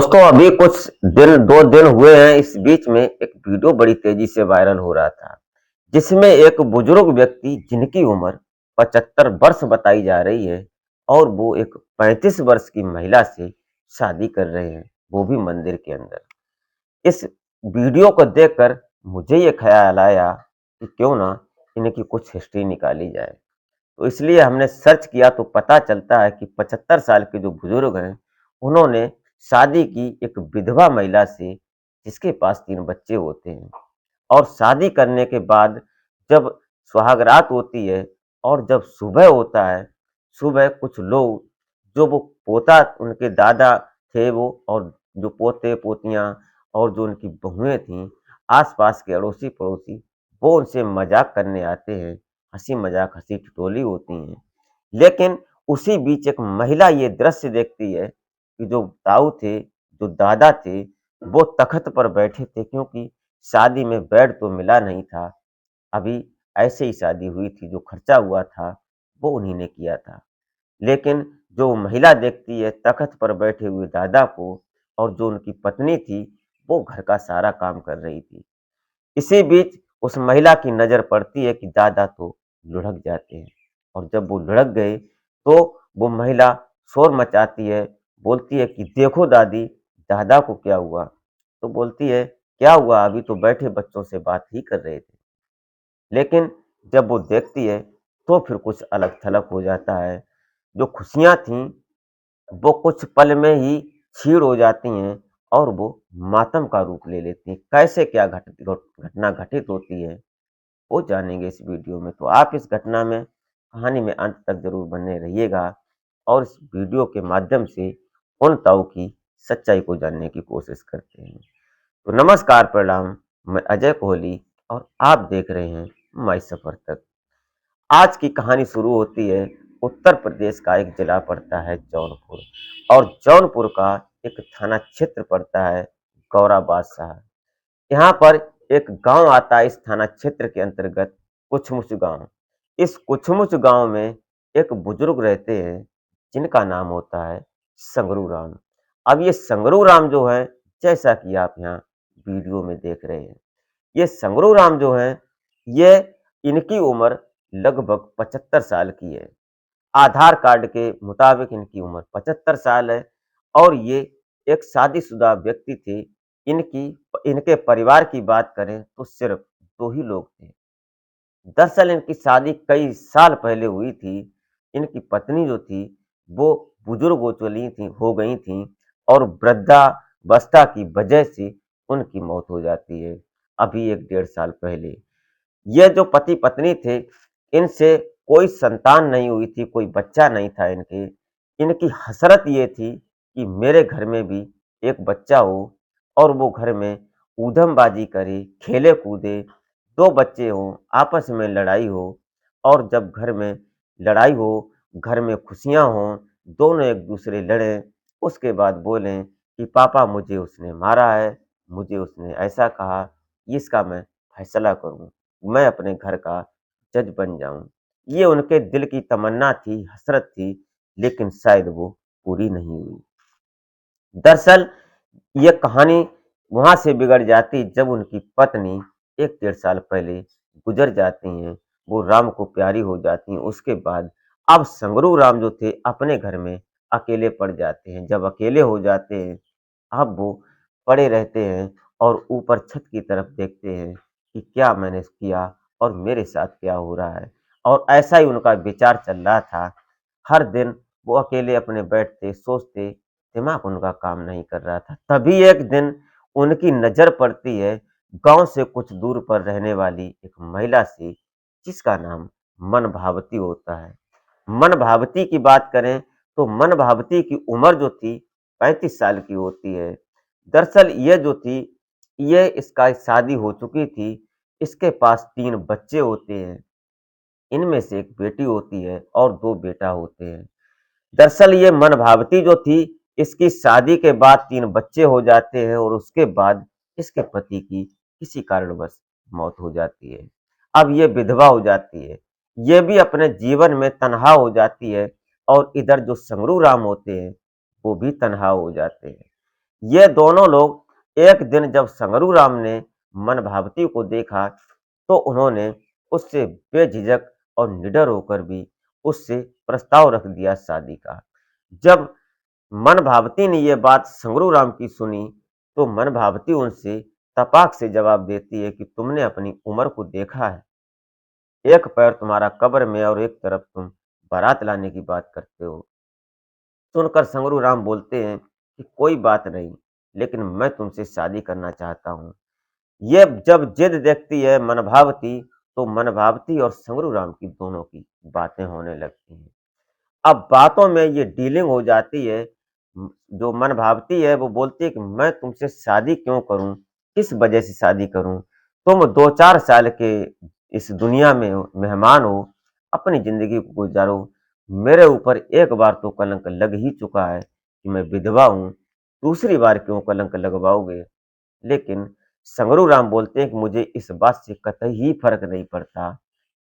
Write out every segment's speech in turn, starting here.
दोस्तों अभी कुछ दिन 2 दिन हुए हैं। इस बीच में एक वीडियो बड़ी तेजी से वायरल हो रहा था जिसमें एक बुजुर्ग व्यक्ति जिनकी उम्र 75 वर्ष बताई जा रही है और वो एक 35 वर्ष की महिला से शादी कर रहे हैं, वो भी मंदिर के अंदर। इस वीडियो को देखकर मुझे ये ख्याल आया कि क्यों ना इनकी कुछ हिस्ट्री निकाली जाए। तो इसलिए हमने सर्च किया तो पता चलता है कि 75 साल के जो बुजुर्ग हैं, उन्होंने शादी की एक विधवा महिला से, जिसके पास 3 बच्चे होते हैं। और शादी करने के बाद जब सुहागरात होती है और जब सुबह होता है, सुबह कुछ लोग, जो वो पोता उनके दादा थे वो, और जो पोते-पोतियाँ और जो उनकी बहुएँ थीं, आस-पास के अड़ोसी-पड़ोसी, वो उनसे मज़ाक करने आते हैं। हँसी-मज़ाक, हँसी-ठिठोली होती हैं। लेकिन उसी बीच एक महिला ये दृश्य देखती है कि जो ताऊ थे, जो दादा थे, वो तख़्त पर बैठे थे, क्योंकि शादी में बेड तो मिला नहीं था। अभी ऐसे ही शादी हुई थी, जो खर्चा हुआ था, वो उन्हीं ने किया था। लेकिन जो महिला देखती है तख़्त पर बैठे हुए दादा को, और जो उनकी पत्नी थी, वो घर का सारा काम कर रही थी। इसी बीच उस महिला की नज़र पड़ती है कि दादा तो लुढ़क जाते हैं, और जब वो लुढ़क गए, तो वो महिला शोर मचाती है, बोलती है कि देखो दादी, दादा को क्या हुआ? तो बोलती है, क्या हुआ? अभी तो बैठे बच्चों से बात ही कर रहे थे। लेकिन जब वो देखती है, तो फिर कुछ अलग-थलग हो जाता है। जो खुशियाँ थीं, वो कुछ पल में ही क्षीण हो जाती हैं और वो मातम का रूप ले लेती हैं। कैसे क्या घटना घटित होती है, वो जानेंगे इस वीडियो में। तो आप इस घटना में, कहानी में अंत तक ज़रूर बने रहिएगा और इस वीडियो के माध्यम से उन ताऊ की सच्चाई को जानने की कोशिश करते हैं। तो नमस्कार, प्रणाम, मैं अजय कोहली और आप देख रहे हैं माई सफ़र तक। आज की कहानी शुरू होती है, उत्तर प्रदेश का एक जिला पड़ता है जौनपुर, और जौनपुर का एक थाना क्षेत्र पड़ता है गौराबाद शहर। यहाँ पर एक गांव आता है इस थाना क्षेत्र के अंतर्गत, कुछमुच गांव। इस कुछमुच गांव में एक बुजुर्ग रहते हैं, जिनका नाम होता है संगरू राम। अब ये संगरू राम जो है, जैसा कि आप यहाँ वीडियो में देख रहे हैं, ये संगरू राम जो हैं, ये इनकी उम्र लगभग 75 साल की है। आधार कार्ड के मुताबिक इनकी उम्र 75 साल है, और ये एक शादीशुदा व्यक्ति थे। इनकी इनके परिवार की बात करें तो सिर्फ 2 ही लोग थे। दरअसल इनकी शादी कई साल पहले हुई थी। इनकी पत्नी जो थी, वो बुजुर्ग हो गई थीं, और वृद्धावस्था की वजह से उनकी मौत हो जाती है, अभी 1 डेढ़ साल पहले। ये जो पति-पत्नी थे, इनसे कोई संतान नहीं हुई थी, कोई बच्चा नहीं था इनके। इनकी हसरत ये थी कि मेरे घर में भी एक बच्चा हो, और वो घर में ऊधमबाजी करे, खेले-कूदे, 2 बच्चे हों, आपस में लड़ाई हो, और जब घर में लड़ाई हो, घर में खुशियाँ हों, दोनों एक-दूसरे लड़ें, उसके बाद बोलें कि पापा मुझे उसने मारा है, मुझे उसने ऐसा कहा, इसका मैं फैसला करूँ। मैं अपने घर का जज बन जाऊँ। ये उनके दिल की तमन्ना थी, हसरत थी, लेकिन शायद वो पूरी नहीं हुई। दरअसल ये कहानी वहाँ से बिगड़ जाती जब उनकी पत्नी 1 डेढ़ साल पहले गुज़र जाती हैं, वो राम को प्यारी हो जाती हैं। उसके बाद अब संगरू राम जो थे, अपने घर में अकेले पड़ जाते हैं। जब अकेले हो जाते हैं, अब वो पड़े रहते हैं और ऊपर छत की तरफ देखते हैं कि क्या मैंने किया और मेरे साथ क्या हो रहा है। और ऐसा ही उनका विचार चल रहा था। हर दिन वो अकेले अपने बैठते, सोचते, दिमाग उनका काम नहीं कर रहा था। तभी एक दिन उनकी नज़र पड़ती है गाँव से कुछ दूर पर रहने वाली एक महिला से, जिसका नाम मनभावती होता है। मनभावती की बात करें तो मनभावती की उम्र जो थी, 35 साल की होती है। दरअसल ये जो थी, ये इसका शादी हो चुकी थी, इसके पास 3 बच्चे होते हैं। इनमें से 1 बेटी होती है और 2 बेटा होते हैं। दरअसल ये मनभावती जो थी, इसकी शादी के बाद 3 बच्चे हो जाते हैं, और उसके बाद इसके पति की किसी कारणवश मौत हो जाती है। अब ये विधवा हो जाती है। ये भी अपने जीवन में तन्हा हो जाती है, और इधर जो संगरू राम होते हैं, वो भी तन्हा हो जाते हैं। ये दोनों लोग एक दिन जब संगरू राम ने मनभावती को देखा, तो उन्होंने उससे बेझिझक और निडर होकर भी उससे प्रस्ताव रख दिया शादी का। जब मनभावती ने ये बात संगरू राम की सुनी, तो मनभावती उनसे तपाक से जवाब देती है कि तुमने अपनी उम्र को देखा है। एक पैर तुम्हारा कब्र में और एक तरफ तुम बारात लाने की बात करते हो। सुनकर संगरू राम बोलते हैं कि कोई बात नहीं, लेकिन मैं तुमसे शादी करना चाहता हूँ। ये जब जिद देखती है मनभावती, तो मनभावती और संगरू राम की दोनों की बातें होने लगती हैं। अब बातों में ये डीलिंग हो जाती है। जो मनभावती है वो बोलती है कि मैं तुमसे शादी क्यों करूं, किस वजह से शादी करूं। तुम 2-4 साल के इस दुनिया में मेहमान हो, अपनी जिंदगी को गुजारो। मेरे ऊपर एक बार तो कलंक लग ही चुका है कि मैं विधवा हूं, दूसरी बार क्यों कलंक लगवाओगे। लेकिन संगरू राम बोलते हैं कि मुझे इस बात से कतई ही फर्क नहीं पड़ता,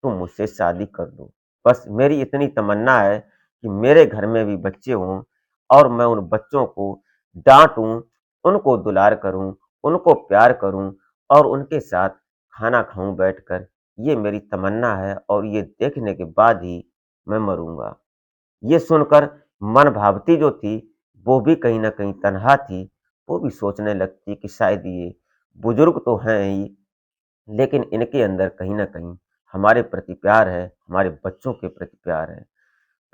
तुम मुझसे शादी कर लो। बस मेरी इतनी तमन्ना है कि मेरे घर में भी बच्चे हों और मैं उन बच्चों को डांटूं, उनको दुलार करूं, उनको प्यार करूं और उनके साथ खाना खाऊं बैठकर। ये मेरी तमन्ना है और ये देखने के बाद ही मैं मरूंगा। ये सुनकर मनभावती जो थी, वो भी कहीं न कहीं तन्हा थी। वो भी सोचने लगती कि शायद ये बुजुर्ग तो हैं ही, लेकिन इनके अंदर कहीं न कहीं हमारे प्रति प्यार है, हमारे बच्चों के प्रति प्यार है।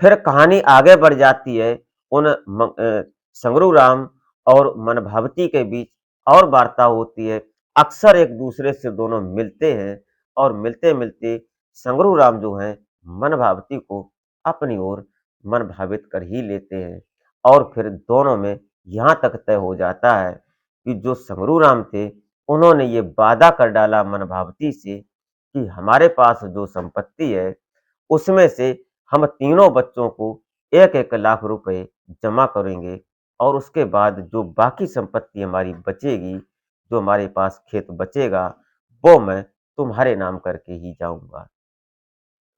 फिर कहानी आगे बढ़ जाती है। संगरू राम और मनभावती के बीच और वार्ता होती है। अक्सर एक दूसरे से दोनों मिलते हैं और मिलते-मिलते संगरू राम जो हैं मनभावती को अपनी ओर मनभावित कर ही लेते हैं और फिर दोनों में यहाँ तक तय हो जाता है कि जो संगरू राम थे, उन्होंने ये वादा कर डाला मनभावती से कि हमारे पास जो संपत्ति है, उसमें से हम तीनों बच्चों को 1-1 लाख रुपए जमा करेंगे और उसके बाद जो बाकी संपत्ति हमारी बचेगी, जो हमारे पास खेत बचेगा, वो मैं तुम्हारे नाम करके ही जाऊँगा।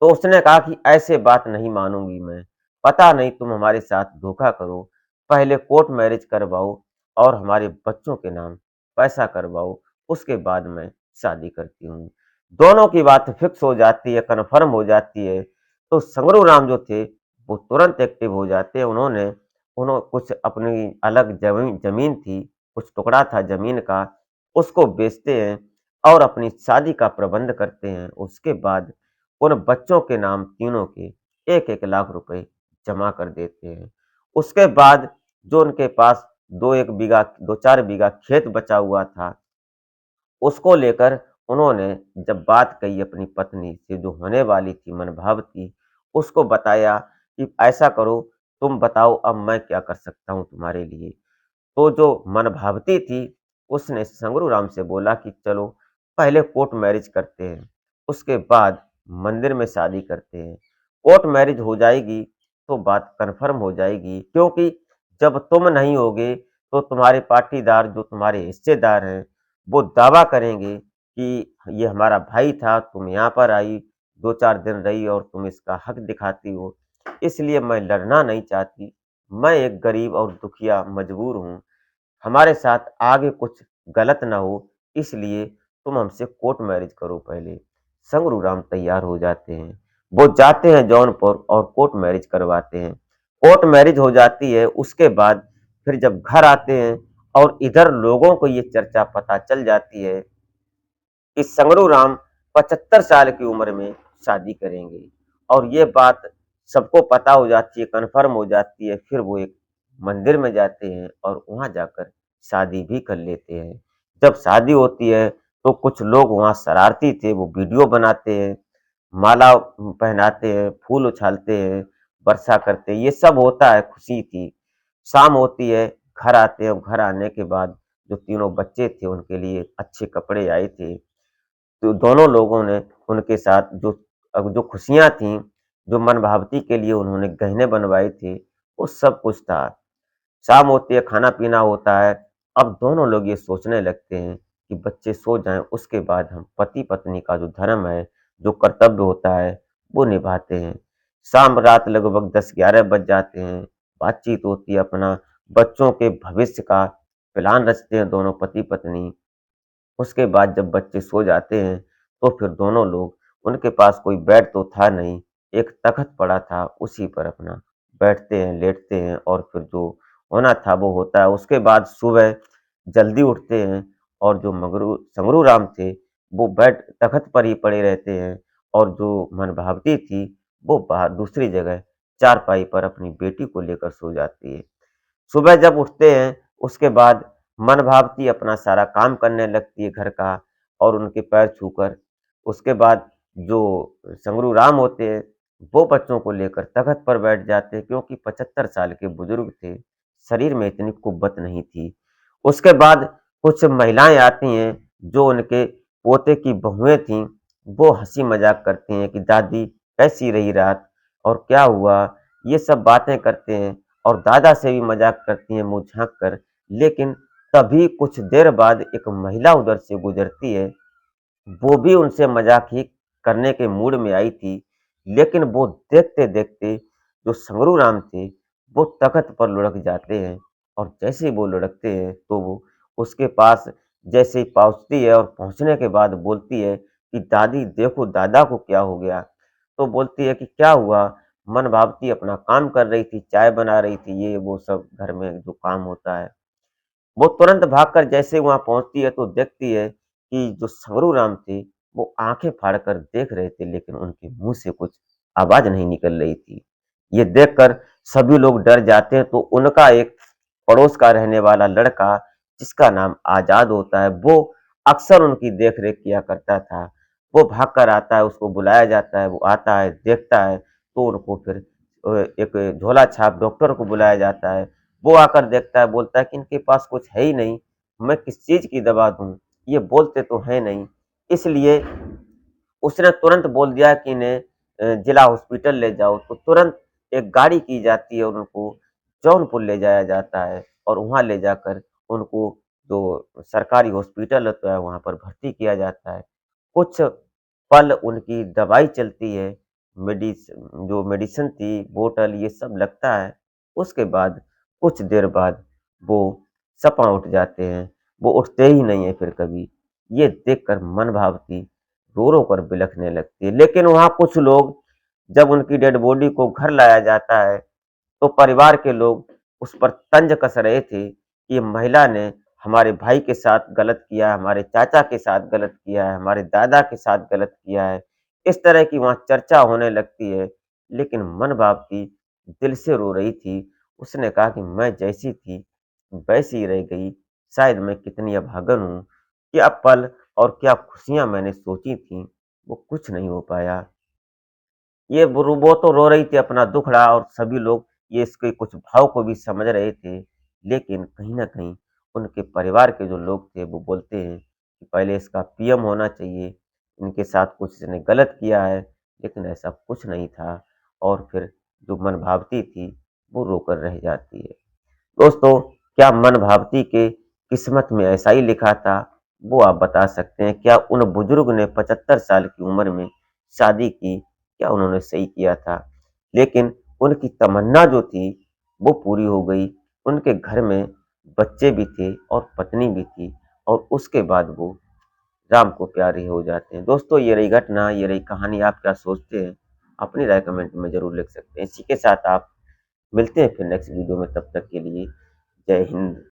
तो उसने कहा कि ऐसे बात नहीं मानूँगी मैं, पता नहीं तुम हमारे साथ धोखा करो, पहले कोर्ट मैरिज करवाओ और हमारे बच्चों के नाम पैसा करवाओ, उसके बाद मैं शादी करती हूँ। दोनों की बात फिक्स हो जाती है, कन्फर्म हो जाती है, तो संगरू राम जो थे, वो तुरंत एक्टिव हो जाते हैं। उन्हों कुछ अपनी अलग ज़मीन थी, कुछ टुकड़ा था ज़मीन का, उसको बेचते हैं और अपनी शादी का प्रबंध करते हैं। उसके बाद उन बच्चों के नाम तीनों के 1-1 लाख रुपए जमा कर देते हैं। उसके बाद जो उनके पास 2-1 बीघा 2-4 बीघा खेत बचा हुआ था, उसको लेकर उन्होंने जब बात कही अपनी पत्नी से जो होने वाली थी मनभावती, उसको बताया कि ऐसा करो, तुम बताओ अब मैं क्या कर सकता हूँ तुम्हारे लिए। तो जो मनभावती थी, उसने संगरू राम से बोला कि चलो पहले कोर्ट मैरिज करते हैं, उसके बाद मंदिर में शादी करते हैं। कोर्ट मैरिज हो जाएगी तो बात कन्फर्म हो जाएगी, क्योंकि जब तुम नहीं होगे तो तुम्हारे पाटीदार जो तुम्हारे हिस्सेदार हैं, वो दावा करेंगे कि ये हमारा भाई था, तुम यहाँ पर आई, 2-4 दिन रही और तुम इसका हक दिखाती हो। इसलिए मैं लड़ना नहीं चाहती, मैं एक गरीब और दुखिया मजबूर हूँ। हमारे साथ आगे कुछ गलत ना हो, इसलिए तुम हमसे कोर्ट मैरिज करो पहले। संगरू राम तैयार हो जाते हैं। वो जाते हैं जौनपुर और कोर्ट मैरिज करवाते हैं। कोर्ट मैरिज हो जाती है, उसके बाद फिर जब घर आते हैं और इधर लोगों को ये चर्चा पता चल जाती है कि संगरू राम 75 साल की उम्र में शादी करेंगे और ये बात सबको पता हो जाती है, कन्फर्म हो जाती है। फिर वो एक मंदिर में जाते हैं और वहाँ जाकर शादी भी कर लेते हैं। जब शादी होती है तो कुछ लोग वहाँ शरारती थे, वो वीडियो बनाते हैं, माला पहनाते हैं, फूल उछालते हैं, वर्षा करते हैं, ये सब होता है, खुशी थी। शाम होती है, घर आते हैं और घर आने के बाद जो तीनों बच्चे थे उनके लिए अच्छे कपड़े आए थे। तो दोनों लोगों ने उनके साथ जो खुशियाँ थीं, जो मनभावती के लिए उन्होंने गहने बनवाए थे, वो सब कुछ था। शाम होती है, खाना-पीना होता है। अब दोनों लोग ये सोचने लगते हैं कि बच्चे सो जाएँ, उसके बाद हम पति-पत्नी का जो धर्म है, जो कर्तव्य होता है, वो निभाते हैं। शाम रात लगभग 10-11 बज जाते हैं, बातचीत होती है अपना बच्चों के भविष्य का, प्लान रचते हैं दोनों पति-पत्नी। उसके बाद जब बच्चे सो जाते हैं, तो फिर दोनों लोग उनके पास कोई बेड तो था नहीं, एक तख़्त पड़ा था, उसी पर अपना बैठते हैं, लेटते हैं और फिर जो होना था वो होता है। उसके बाद सुबह जल्दी उठते हैं और जो मगरू संगरू राम थे, वो बेड तख़्त पर ही पड़े रहते हैं और जो मनभावती थी, वो बाहर दूसरी जगह चारपाई पर अपनी बेटी को लेकर सो जाती है। सुबह जब उठते हैं, उसके बाद मनभावती अपना सारा काम करने लगती है घर का और उनके पैर छूकर। उसके बाद जो संगरू राम होते हैं, वो बच्चों को लेकर तख़्त पर बैठ जाते हैं क्योंकि 75 साल के बुजुर्ग थे, शरीर में इतनी कुव्वत नहीं थी। उसके बाद कुछ महिलाएँ आती हैं, जो उनके पोते की बहुएँ थीं, वो हँसी-मज़ाक करती हैं कि दादी कैसी रही रात और क्या हुआ? ये सब बातें करते हैं और दादा से भी मज़ाक करती हैं मुँह झाँक कर। लेकिन तभी कुछ देर बाद एक महिला उधर से गुज़रती है, वो भी उनसे मज़ाक ही करने के मूड में आई थी, लेकिन वो देखते-देखते जो संगरू राम थे, वो तख़्त पर लुढ़क जाते हैं और जैसे ही वो लुढ़कते हैं, तो वो उसके पास जैसे ही पहुँचती है और पहुँचने के बाद बोलती है कि दादी देखो दादा को क्या हो गया? तो बोलती है कि क्या हुआ? मनभावती अपना काम कर रही थी, चाय बना रही थी, ये वो सब घर में जो काम होता है। वो तुरंत भागकर जैसे वहाँ पहुँचती है तो देखती है कि जो संगरू राम थे, वो आँखें फाड़ कर देख रहे थे लेकिन उनके मुँह से कुछ आवाज़ नहीं निकल रही थी। ये देखकर सभी लोग डर जाते हैं तो उनका एक पड़ोस का रहने वाला लड़का जिसका नाम आज़ाद होता है, वो अक्सर उनकी देख-रेख किया करता था। वो भागकर आता है, उसको बुलाया जाता है, वो आता है, देखता है तो उनको फिर एक झोला-छाप डॉक्टर को बुलाया जाता है। वो आकर देखता है, बोलता है कि इनके पास कुछ है ही नहीं, मैं किस चीज़ की दवा दूँ? ये बोलते तो हैं नहीं। इसलिए उसने तुरंत बोल दिया कि इन्हें जिला हॉस्पिटल ले जाओ, तो तुरंत एक गाड़ी की जाती है और उनको जौनपुर ले जाया जाता है और वहाँ ले जाकर उनको जो सरकारी हॉस्पिटल होता है, वहाँ पर भर्ती किया जाता है। कुछ पल उनकी दवाई चलती है, जो मेडिसिन थी, बोतल ये सब लगता है। उसके बाद कुछ देर बाद वो सपा उठ जाते हैं, वो उठते ही नहीं हैं फिर कभी। ये देखकर मनभावती रो-रो कर बिलखने लगती है। लेकिन वहाँ कुछ लोग जब उनकी डेड बॉडी को घर लाया जाता है, तो परिवार के लोग उस पर तंज कस रहे थे कि ये महिला ने हमारे भाई के साथ गलत किया है, हमारे चाचा के साथ गलत किया है, हमारे दादा के साथ गलत किया है। इस तरह की वहाँ चर्चा होने लगती है, लेकिन मनभावती दिल से रो रही थी। उसने कहा कि मैं जैसी थी, वैसी ही रह गई। शायद मैं कितनी अभागन हूँ। क्या पल और क्या खुशियाँ मैंने सोची थीं, वो कुछ नहीं हो पाया। ये वो तो रो रही थी अपना दुखड़ा और सभी लोग ये इसके कुछ भाव को भी समझ रहे थे। लेकिन कहीं न कहीं उनके परिवार के जो लोग थे वो बोलते हैं कि पहले इसका पीएम होना चाहिए, इनके साथ कुछ इसने गलत किया है, लेकिन ऐसा कुछ नहीं था और फिर जो मनभावती थी, वो रोकर रह जाती है। दोस्तों, क्या मनभावती के किस्मत में ऐसा ही लिखा था? वो आप बता सकते हैं। क्या उन बुजुर्ग ने 75 साल की उम्र में शादी की? क्या उन्होंने सही किया था? लेकिन उनकी तमन्ना जो थी, वो पूरी हो गई। उनके घर में बच्चे भी थे और पत्नी भी थी और उसके बाद वो राम को प्यारे हो जाते हैं। दोस्तों, ये रही घटना, ये रही कहानी। आप क्या सोचते हैं? अपनी राय कमेंट में ज़रूर लिख सकते हैं। इसी के साथ आप मिलते हैं फिर नेक्स्ट वीडियो में, तब तक के लिए जय हिंद।